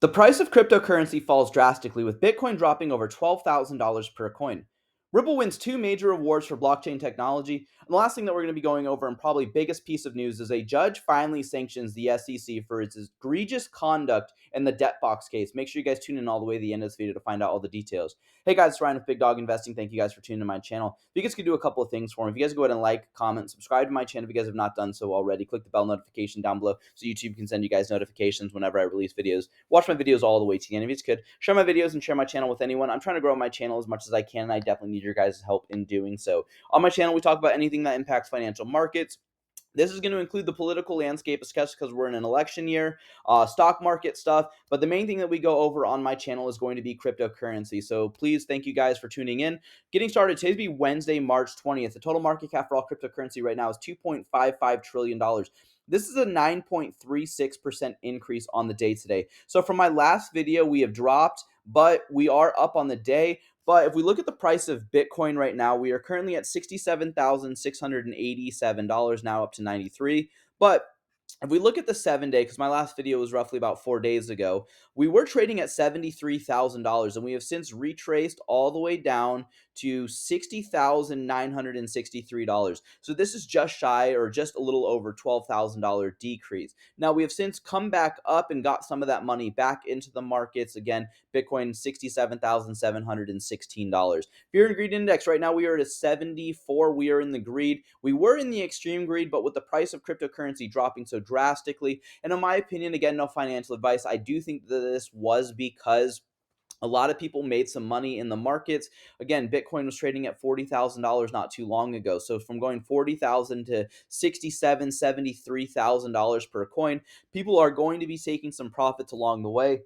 The price of cryptocurrency falls drastically, with Bitcoin dropping over $12,000 per coin. Ripple wins two major awards for blockchain technology. And the last thing that we're going to be going over, and probably biggest piece of news, is a judge finally sanctions the SEC for its egregious conduct in the Debtbox case. Make sure you guys tune in all the way to the end of this video to find out all the details. Hey guys, it's Ryan with Big Dog Investing. Thank you guys for tuning in my channel. If you guys could do a couple of things for me, if you guys go ahead and like, comment, subscribe to my channel if you guys have not done so already. Click the bell notification down below so YouTube can send you guys notifications whenever I release videos. Watch my videos all the way to the end if you could. Share my videos and share my channel with anyone. I'm trying to grow my channel as much as I can, and I definitely need your guys' help in doing so. On my channel, we talk about anything that impacts financial markets. This is going to include the political landscape, especially because we're in an election year, stock market stuff. But the main thing that we go over on my channel is going to be cryptocurrency. So please, thank you guys for tuning in. Getting started, today's be Wednesday, March 20th. The total market cap for all cryptocurrency right now is $2.55 trillion. This is a 9.36% increase on the day today. So from my last video, we have dropped, but we are up on the day. But if we look at the price of Bitcoin right now, we are currently at $67,687, now up to 93. But if we look at the 7 day, because my last video was roughly about 4 days ago, we were trading at $73,000, and we have since retraced all the way down to $60,963. So this is just shy, or just a little over $12,000 decrease. Now we have since come back up and got some of that money back into the markets. Again, Bitcoin $67,716. If you're in greed index right now, we are at a 74. We are in the greed. We were in the extreme greed, but with the price of cryptocurrency dropping so drastically, and in my opinion, again, no financial advice, I do think that this was because a lot of people made some money in the markets. Again, Bitcoin was trading at $40,000 not too long ago. So from going 40,000 to $67,000, $73,000 per coin, people are going to be taking some profits along the way.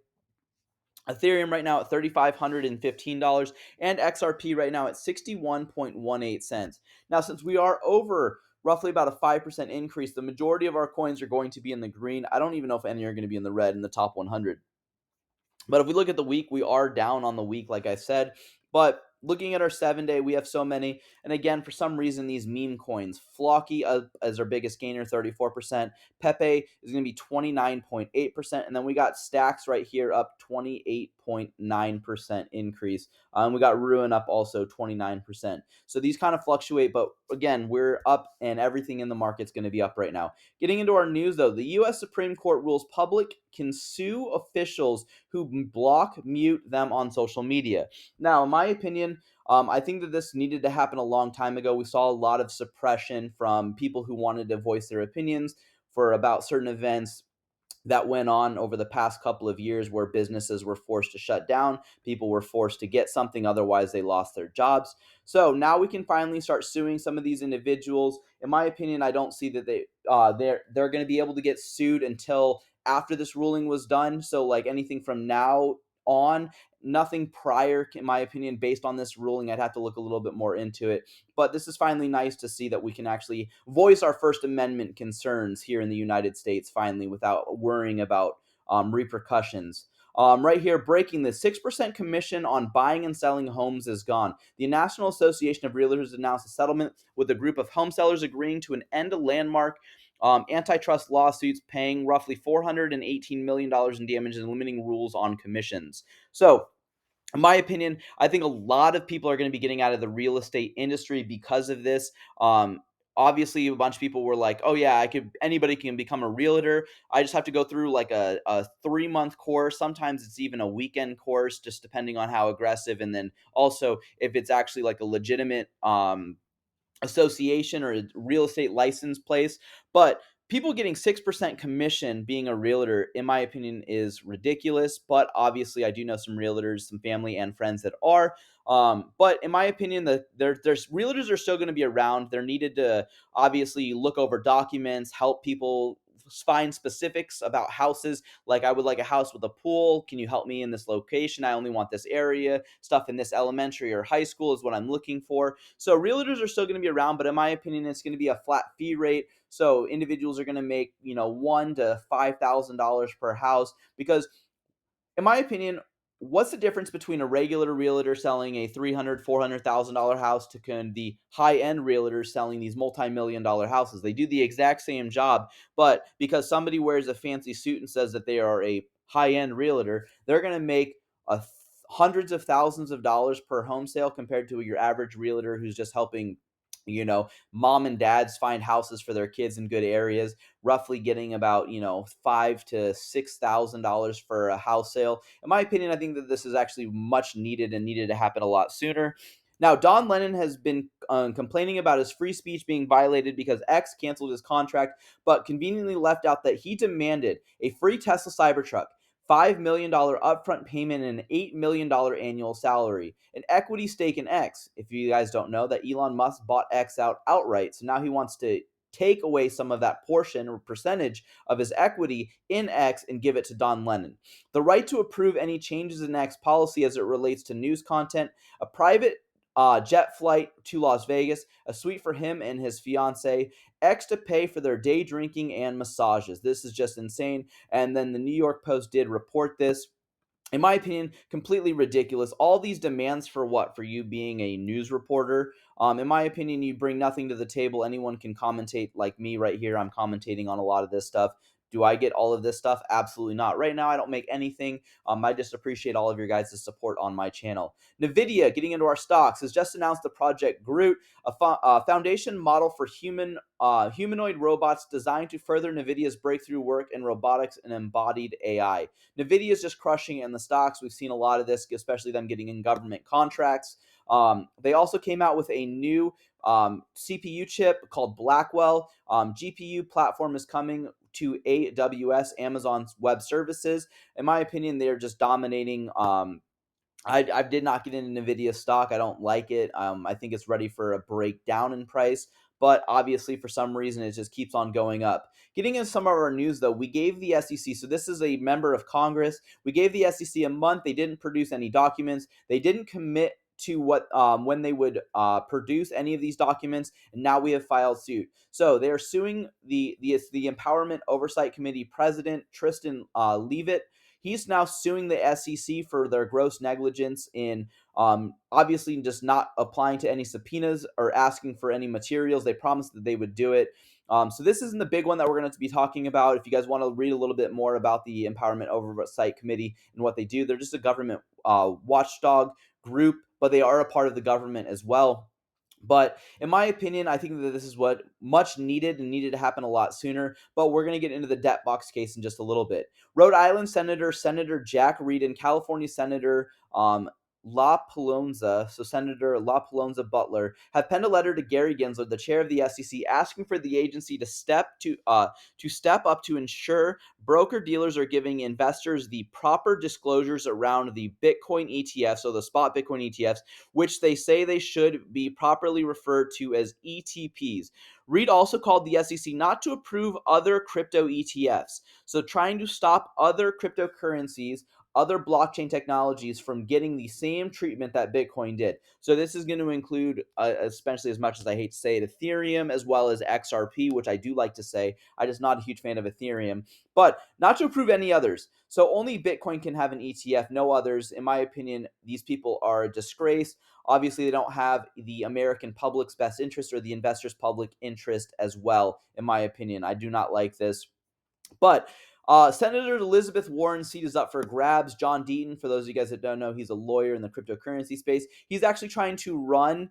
Ethereum right now at $3,515, and XRP right now at 61.18 cents. Now, since we are over roughly about a 5% increase, the majority of our coins are going to be in the green. I don't even know if any are going to be in the red in the top 100. But if we look at the week, we are down on the week, like I said. But looking at our 7 day, we have so many. And again, for some reason, these meme coins, Flocky as our biggest gainer, 34%. Pepe is going to be 29.8%. And then we got Stacks right here up 28.9% increase. We got Ruin up also 29%. So these kind of fluctuate. But again, we're up, and everything in the market's going to be up right now. Getting into our news, though, the U.S. Supreme Court rules public can sue officials who block, mute them on social media. Now, in my opinion, I think that this needed to happen a long time ago. We saw a lot of suppression from people who wanted to voice their opinions for about certain events that went on over the past couple of years, where businesses were forced to shut down, people were forced to get something, otherwise they lost their jobs. So now we can finally start suing some of these individuals. In my opinion, I don't see that they're going to be able to get sued until after this ruling was done. So like anything from now on, nothing prior, in my opinion, based on this ruling. I'd have to look a little bit more into it. But this is finally nice to see that we can actually voice our First Amendment concerns here in the United States finally, without worrying about repercussions. Right here, breaking the 6% commission on buying and selling homes is gone. The National Association of Realtors announced a settlement with a group of home sellers agreeing to an end to landmark antitrust lawsuits, paying roughly $418 million in damages and limiting rules on commissions. So, in my opinion, I think a lot of people are going to be getting out of the real estate industry because of this. Obviously, a bunch of people were like, "Oh yeah, anybody can become a realtor. I just have to go through like a 3 month course. Sometimes it's even a weekend course, just depending on how aggressive. And then also if it's actually like a legitimate association or a real estate license place." But people getting 6% commission being a realtor, in my opinion, is ridiculous. But obviously, I do know some realtors, some family and friends that are. But in my opinion, there's realtors are still going to be around. They're needed to obviously look over documents, help people find specifics about houses. Like, I would like a house with a pool. Can you help me in this location? I only want this area. Stuff in this elementary or high school is what I'm looking for. So realtors are still going to be around, but in my opinion, it's going to be a flat fee rate. So individuals are going to make, $1,000 to $5,000 per house, because in my opinion, what's the difference between a regular realtor selling a $300,000, $400,000 house to the high-end realtors selling these multi-million-dollar houses? They do the exact same job, but because somebody wears a fancy suit and says that they are a high-end realtor, they're going to make a hundreds of thousands of dollars per home sale compared to your average realtor who's just helping mom and dads find houses for their kids in good areas, roughly getting about $5,000 to $6,000 for a house sale. In my opinion, I think that this is actually much needed and needed to happen a lot sooner. Now, Don Lennon has been complaining about his free speech being violated because X canceled his contract, but conveniently left out that he demanded a free Tesla Cybertruck, $5 million upfront payment, and an $8 million annual salary, an equity stake in X. If you guys don't know, that Elon Musk bought X out outright, so now he wants to take away some of that portion or percentage of his equity in X and give it to Don Lennon. The right to approve any changes in X policy as it relates to news content, a private jet flight to Las Vegas, a suite for him and his fiance, X to pay for their day drinking and massages. This is just insane. And then the New York Post did report this. In my opinion, completely ridiculous. All these demands for what? For you being a news reporter. In my opinion, you bring nothing to the table. Anyone can commentate like me right here. I'm commentating on a lot of this stuff. Do I get all of this stuff? Absolutely not. Right now, I don't make anything. I just appreciate all of your guys' support on my channel. NVIDIA, getting into our stocks, has just announced the Project Groot, a foundation model for humanoid robots designed to further NVIDIA's breakthrough work in robotics and embodied AI. NVIDIA is just crushing it in the stocks. We've seen a lot of this, especially them getting in government contracts. They also came out with a new CPU chip called Blackwell. GPU platform is coming to AWS, Amazon's Web Services. In my opinion, they're just dominating. I did not get into Nvidia stock. I don't like it. I think it's ready for a breakdown in price, but obviously for some reason it just keeps on going up. Getting into some of our news though, we gave the SEC. So this is a member of Congress. We gave the SEC a month. They didn't produce any documents. They didn't commit to what when they would produce any of these documents, and now we have filed suit. So they are suing the Empowerment Oversight Committee president Tristan Leavitt. He's now suing the SEC for their gross negligence in obviously just not applying to any subpoenas or asking for any materials. They promised that they would do it. So this isn't the big one that we're going to be talking about. If you guys want to read a little bit more about the Empowerment Oversight Committee and what they do, they're just a government watchdog group, but they are a part of the government as well. But in my opinion, I think that this is what much needed and needed to happen a lot sooner. But we're going to get into the Debtbox case in just a little bit. Rhode Island Senator Jack Reed and California Senator La Palonza, so Senator La Palonza Butler, have penned a letter to Gary Gensler, the chair of the SEC, asking for the agency to step up to ensure broker dealers are giving investors the proper disclosures around the Bitcoin ETFs, so the spot Bitcoin ETFs, which they say they should be properly referred to as ETPs. Reed also called the SEC not to approve other crypto ETFs, so trying to stop other cryptocurrencies, other blockchain technologies from getting the same treatment that Bitcoin did. So this is going to include, especially as much as I hate to say it, Ethereum as well as XRP, which I do like to say. I'm just not a huge fan of Ethereum, but not to approve any others. So only Bitcoin can have an ETF, no others. In my opinion, these people are a disgrace. Obviously, they don't have the American public's best interest or the investors' public interest as well, in my opinion. I do not like this. But Senator Elizabeth Warren's seat is up for grabs. John Deaton, for those of you guys that don't know, he's a lawyer in the cryptocurrency space. He's actually trying to run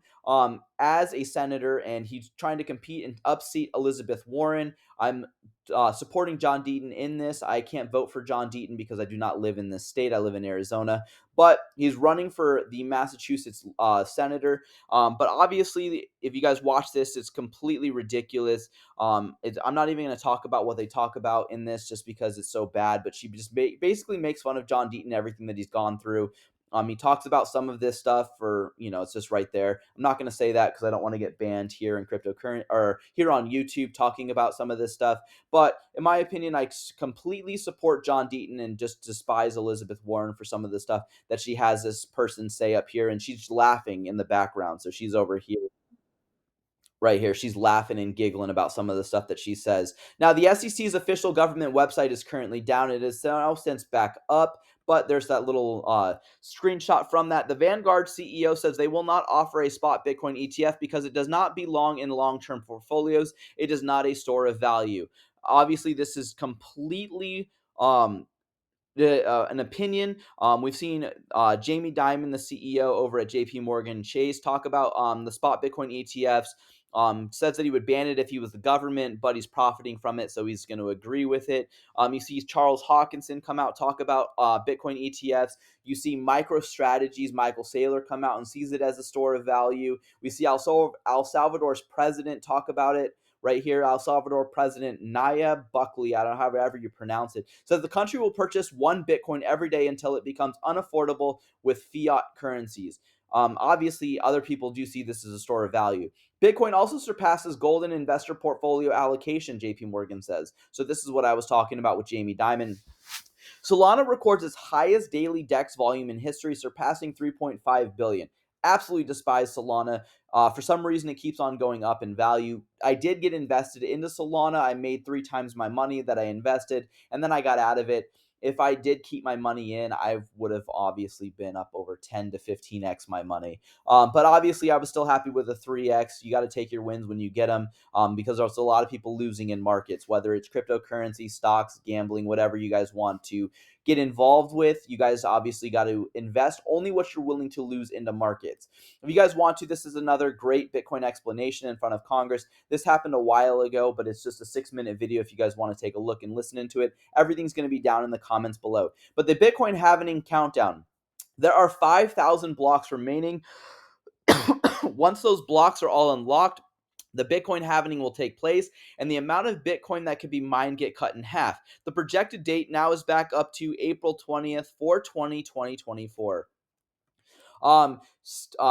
as a senator, and he's trying to compete and upseat Elizabeth Warren. I'm supporting John Deaton in this. I can't vote for John Deaton because I do not live in this state. I live in Arizona. But he's running for the Massachusetts senator. But obviously, if you guys watch this, it's completely ridiculous. I'm not even going to talk about what they talk about in this just because it's so bad, but she just basically makes fun of John Deaton, everything that he's gone through. He talks about some of this stuff for, it's just right there. I'm not going to say that because I don't want to get banned here in cryptocurrency or here on YouTube talking about some of this stuff. But in my opinion, I completely support John Deaton and just despise Elizabeth Warren for some of the stuff that she has this person say up here. And she's laughing in the background. So she's over here. Right here, she's laughing and giggling about some of the stuff that she says. Now, the SEC's official government website is currently down. It is now since back up, but there's that little screenshot from that. The Vanguard CEO says they will not offer a spot Bitcoin ETF because it does not belong in long-term portfolios. It is not a store of value. Obviously, this is completely an opinion. We've seen Jamie Dimon, the CEO over at JP Morgan Chase, talk about the spot Bitcoin ETFs. Says that he would ban it if he was the government, but he's profiting from it, so he's going to agree with it. You see Charles Hawkinson come out, talk about Bitcoin ETFs. You see MicroStrategy's Michael Saylor come out and sees it as a store of value. We see El Salvador's president talk about it right here. El Salvador President Nayib Buckley, I don't know however you pronounce it, says the country will purchase one Bitcoin every day until it becomes unaffordable with fiat currencies. Obviously, other people do see this as a store of value. Bitcoin also surpasses gold in investor portfolio allocation, JP Morgan says. So this is what I was talking about with Jamie Dimon. Solana records its highest daily DEX volume in history, surpassing 3.5 billion. Absolutely despise Solana. For some reason, it keeps on going up in value. I did get invested into Solana. I made 3 times my money that I invested, and then I got out of it. If I did keep my money in, I would have obviously been up over 10 to 15x my money. But obviously, I was still happy with a 3x. You got to take your wins when you get them, because there's a lot of people losing in markets, whether it's cryptocurrency, stocks, gambling, whatever you guys want to get involved with. You guys obviously got to invest only what you're willing to lose into markets. If you guys want to, this is another great Bitcoin explanation in front of Congress. This happened a while ago, but it's just a 6-minute video if you guys want to take a look and listen into it. Everything's going to be down in the comments below. But the Bitcoin halving countdown, there are 5,000 blocks remaining. Once those blocks are all unlocked, the Bitcoin halving will take place, and the amount of Bitcoin that could be mined get cut in half. The projected date now is back up to April 20th, 4/20, 2024.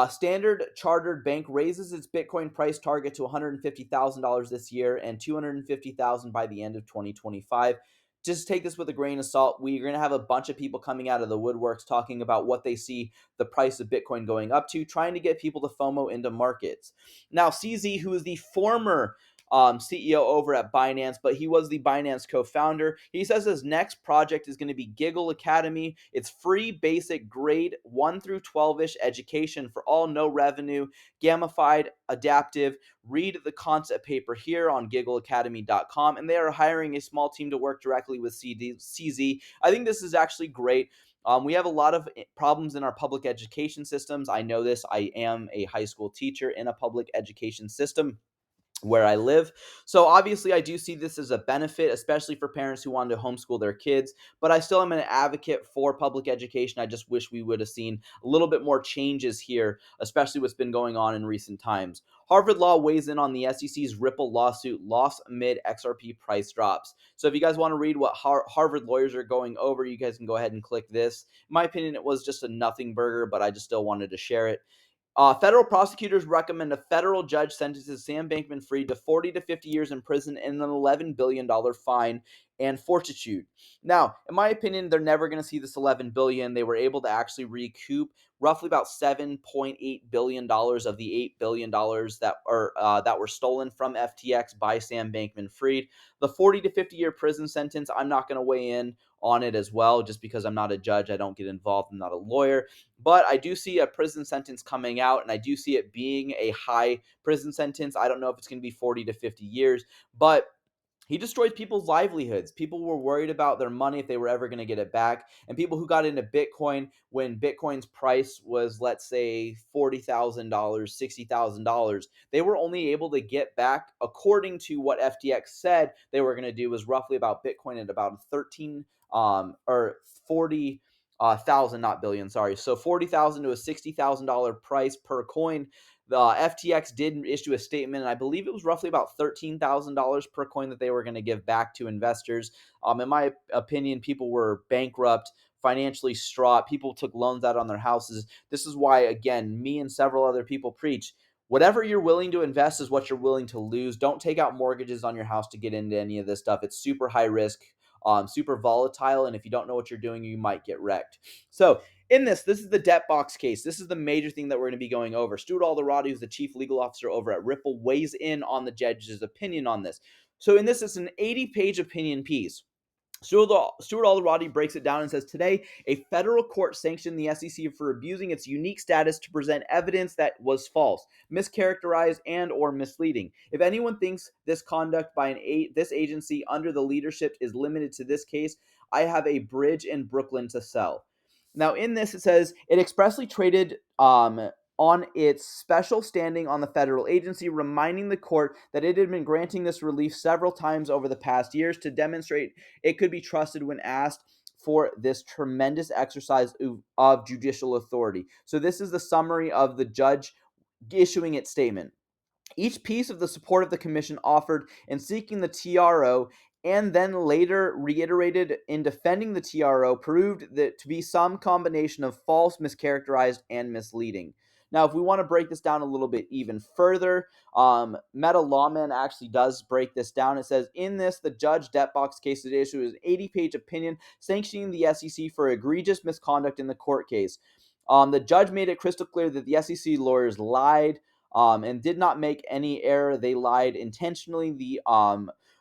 Standard Chartered Bank raises its Bitcoin price target to $150,000 this year and $250,000 by the end of 2025. Just take this with a grain of salt. We're going to have a bunch of people coming out of the woodworks talking about what they see the price of Bitcoin going up to, trying to get people to FOMO into markets. Now, CZ, who is the former CEO over at Binance, but he was the Binance co-founder. He says his next project is going to be Giggle Academy. It's free, basic, grade 1 through 12-ish education for all, no revenue, gamified, adaptive. Read the concept paper here on giggleacademy.com, and they are hiring a small team to work directly with CZ. I think this is actually great. We have a lot of problems in our public education systems. I know this. I am a high school teacher in a public education system where I live. So obviously I do see this as a benefit, especially for parents who want to homeschool their kids, but I still am an advocate for public education. I just wish we would have seen a little bit more changes here, especially what's been going on in recent times. Harvard Law weighs in on the SEC's Ripple lawsuit, loss amid XRP price drops. So if you guys want to read what Harvard lawyers are going over, you guys can go ahead and click this. In my opinion, it was just a nothing burger, but I just still wanted to share it. Federal prosecutors recommend a federal judge sentences Sam Bankman-Fried to 40 to 50 years in prison and an $11 billion fine and fortitude. Now, in my opinion, they're never going to see this $11 billion. They were able to actually recoup roughly about $7.8 billion of the $8 billion that were stolen from FTX by Sam Bankman-Fried. The 40 to 50-year prison sentence, I'm not going to weigh in on it as well, just because I'm not a judge. I don't get involved. I'm not a lawyer. But I do see a prison sentence coming out, and I do see it being a high prison sentence. I don't know if it's going to be 40 to 50 years, but he destroyed people's livelihoods. People were worried about their money, if they were ever going to get it back. And people who got into Bitcoin when Bitcoin's price was, let's say, $40,000, $60,000, they were only able to get back, according to what FTX said they were going to do, was roughly about Bitcoin at about 13 or 40 thousand, not billion, sorry. So 40,000 to a $60,000 price per coin. The FTX did issue a statement, and I believe it was roughly about $13,000 per coin that they were going to give back to investors. In my opinion, people were bankrupt, financially distraught. People took loans out on their houses. This is why, again, me and several other people preach, whatever you're willing to invest is what you're willing to lose. Don't take out mortgages on your house to get into any of this stuff. It's super high risk, super volatile, and if you don't know what you're doing, you might get wrecked. So in this is the Debtbox case. This is the major thing that we're going to be going over. Stuart Alderati, who's the chief legal officer over at Ripple, weighs in on the judge's opinion on this. So in this, it's an 80-page opinion piece. Stuart Alderati breaks it down and says, today, a federal court sanctioned the SEC for abusing its unique status to present evidence that was false, mischaracterized, and or misleading. If anyone thinks this conduct by this agency under the leadership is limited to this case, I have a bridge in Brooklyn to sell. Now, in this, it says it expressly traded on its special standing on the federal agency, reminding the court that it had been granting this relief several times over the past years to demonstrate it could be trusted when asked for this tremendous exercise of judicial authority. So, this is the summary of the judge issuing its statement. Each piece of the support of the commission offered in seeking the TRO and then later reiterated in defending the TRO proved that to be some combination of false, mischaracterized, and misleading. Now, if we want to break this down a little bit even further, Meta Lawman actually does break this down. It says, in this, the judge Debtbox case at issue is an 80-page opinion sanctioning the SEC for egregious misconduct in the court case. The judge made it crystal clear that the SEC lawyers lied, and did not make any error. They lied intentionally.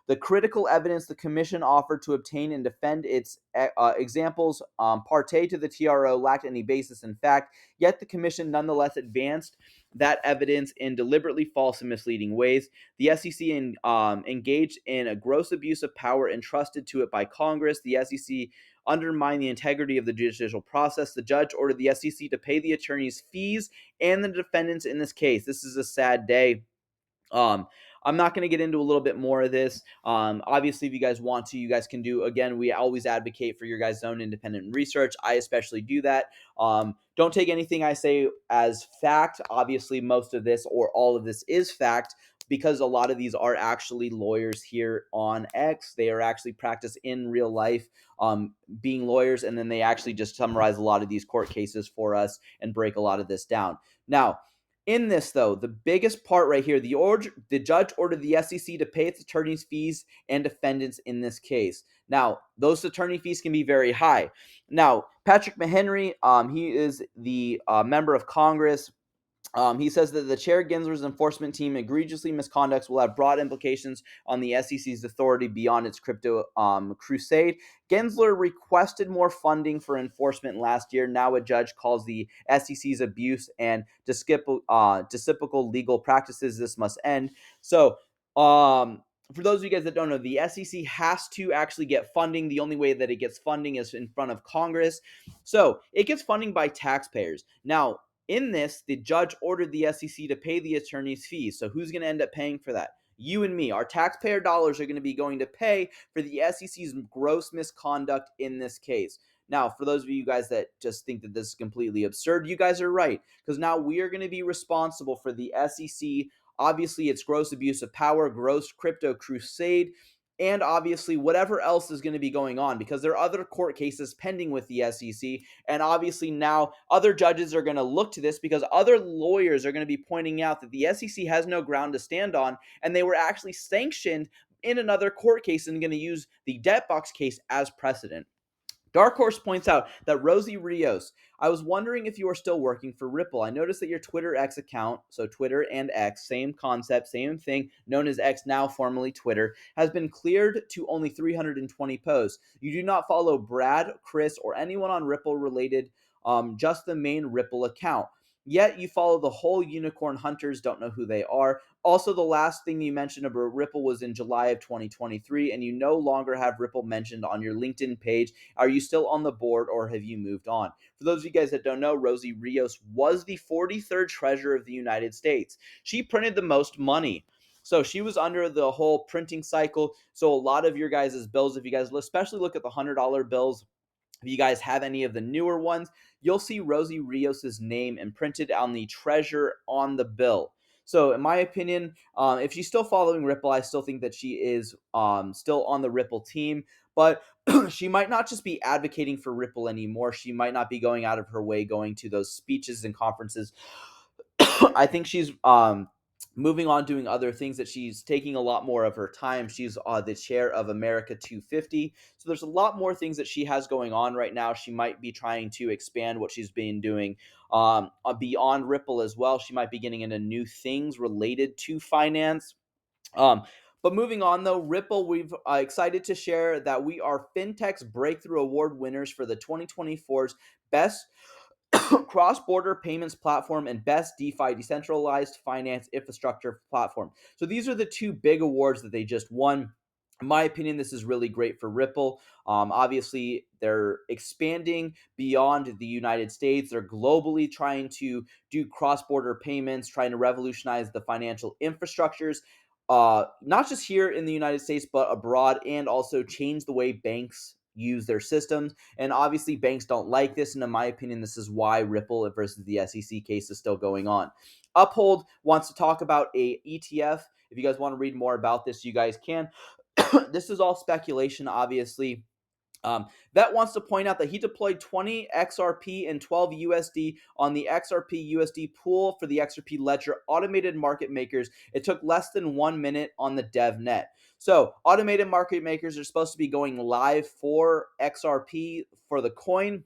The critical evidence the commission offered to obtain and defend its examples partay to the TRO lacked any basis in fact, yet the commission nonetheless advanced that evidence in deliberately false and misleading ways. The SEC engaged in a gross abuse of power entrusted to it by Congress. The SEC undermined the integrity of the judicial process. The judge ordered the SEC to pay the attorneys' fees and the defendants in this case. This is a sad day. I'm not going to get into a little bit more of this. Obviously, if you guys want to, you guys can do. Again, we always advocate for your guys' own independent research. I especially do that. Don't take anything I say as fact. Obviously, most of this or all of this is fact, because a lot of these are actually lawyers here on X. They are actually practice in real life, being lawyers, and then they actually just summarize a lot of these court cases for us and break a lot of this down. Now, in this, though, the biggest part right here, the judge ordered the SEC to pay its attorneys' fees and defendants in this case. Now, those attorney fees can be very high. Now, Patrick Mahenry, he is the member of Congress. He says that the Chair Gensler's enforcement team egregiously misconducts will have broad implications on the SEC's authority beyond its crypto crusade. Gensler requested more funding for enforcement last year. Now a judge calls the SEC's abuse and despicable legal practices. This must end. So, for those of you guys that don't know, the SEC has to actually get funding. The only way that it gets funding is in front of Congress. So it gets funding by taxpayers. Now, in this, the judge ordered the SEC to pay the attorney's fees. So who's going to end up paying for that? You and me. Our taxpayer dollars are going to be going to pay for the SEC's gross misconduct in this case. Now, for those of you guys that just think that this is completely absurd, you guys are right, because now we are going to be responsible for the SEC. Obviously, it's gross abuse of power, gross crypto crusade, and obviously whatever else is going to be going on, because there are other court cases pending with the SEC. And obviously now other judges are going to look to this because other lawyers are going to be pointing out that the SEC has no ground to stand on, and they were actually sanctioned in another court case and going to use the Debtbox case as precedent. Dark Horse points out that Rosie Rios, I was wondering if you are still working for Ripple. I noticed that your Twitter X account, so Twitter and X, same concept, same thing, known as X, now formerly Twitter, has been cleared to only 320 posts. You do not follow Brad, Chris, or anyone on Ripple related, just the main Ripple account. Yet you follow the whole unicorn hunters, don't know who they are. Also, the last thing you mentioned about Ripple was in July of 2023, and you no longer have Ripple mentioned on your LinkedIn page. Are you still on the board, or have you moved on? For those of you guys that don't know, Rosie Rios was the 43rd treasurer of the United States. She printed the most money. So she was under the whole printing cycle. So a lot of your guys' bills, if you guys especially look at the $100 bills, if you guys have any of the newer ones, you'll see Rosie Rios' name imprinted on the treasure on the bill. So in my opinion, if she's still following Ripple, I still think that she is still on the Ripple team. But she might not just be advocating for Ripple anymore. She might not be going out of her way, going to those speeches and conferences. I think she's moving on, doing other things, that she's taking a lot more of her time. She's the chair of America 250. So there's a lot more things that she has going on right now. She might be trying to expand what she's been doing beyond Ripple as well. She might be getting into new things related to finance. Um, but moving on, though, Ripple, we've excited to share that we are Fintech's Breakthrough Award winners for the 2024's Best Cross-Border Payments Platform and Best DeFi Decentralized Finance Infrastructure Platform. So these are the two big awards that they just won. In my opinion, this is really great for Ripple. Obviously, they're expanding beyond the United States. They're globally trying to do cross border payments, trying to revolutionize the financial infrastructures, not just here in the United States, but abroad, and also change the way banks use their systems. And obviously, banks don't like this. And in my opinion, this is why Ripple versus the SEC case is still going on. Uphold wants to talk about a ETF. If you guys want to read more about this, you guys can. This is all speculation, obviously. Vet wants to point out that he deployed 20 XRP and 12 USD on the XRP USD pool for the XRP Ledger automated market makers. It took less than 1 minute on the dev net. So, automated market makers are supposed to be going live for XRP for the coin.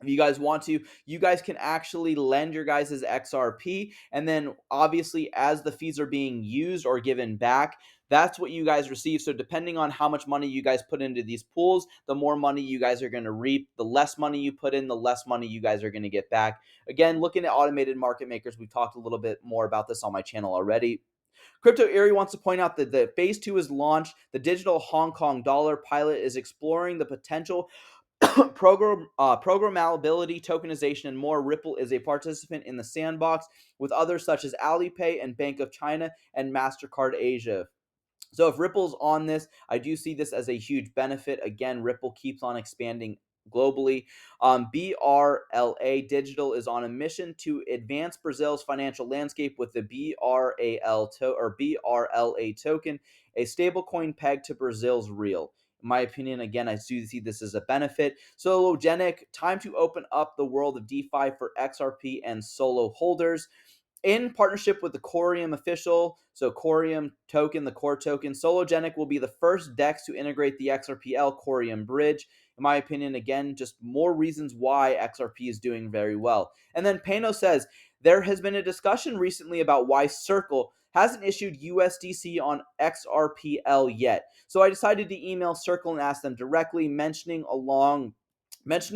If you guys want to, you guys can actually lend your guys' XRP, and then obviously as the fees are being used or given back, that's what you guys receive. So depending on how much money you guys put into these pools, the more money you guys are going to reap. The less money you put in, the less money you guys are going to get back. Again, looking at automated market makers, we've talked a little bit more about this on my channel already. Crypto Erie wants to point out that the phase 2 is launched. The digital Hong Kong dollar pilot is exploring the potential programmability, tokenization, and more. Ripple is a participant in the sandbox with others such as Alipay and Bank of China and MasterCard Asia. So if Ripple's on this, I do see this as a huge benefit. Again, Ripple keeps on expanding globally. BRLA Digital is on a mission to advance Brazil's financial landscape with the BRLA token, a stablecoin pegged to Brazil's real. In my opinion, again, I do see this as a benefit. Sologenic, time to open up the world of DeFi for XRP and Solo holders. In partnership with the Corium official, so Corium token, the core token, Sologenic will be the first DEX to integrate the XRPL Corium bridge. In my opinion, again, just more reasons why XRP is doing very well. And then Pano says, there has been a discussion recently about why Circle hasn't issued USDC on XRPL yet. So I decided to email Circle and ask them directly, mentioning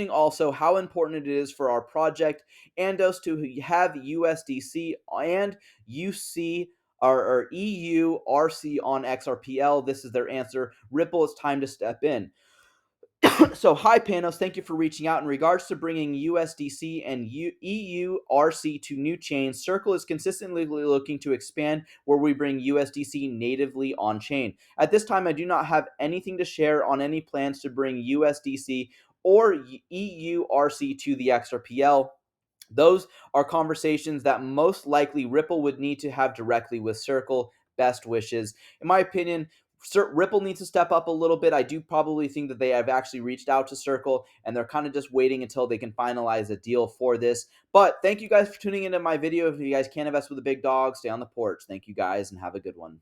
also how important it is for our project Andos to have USDC and UC or EURC on XRPL. This is their answer. Ripple, it's time to step in. So, hi Panos, thank you for reaching out. In regards to bringing USDC and EURC to new chains, Circle is consistently looking to expand where we bring USDC natively on chain. At this time, I do not have anything to share on any plans to bring USDC or EURC to the XRPL. Those are conversations that most likely Ripple would need to have directly with Circle. Best wishes. In my opinion, Ripple needs to step up a little bit. I do probably think that they have actually reached out to Circle and they're kind of just waiting until they can finalize a deal for this. But thank you guys for tuning into my video. If you guys can invest with the big dog, stay on the porch. Thank you guys and have a good one.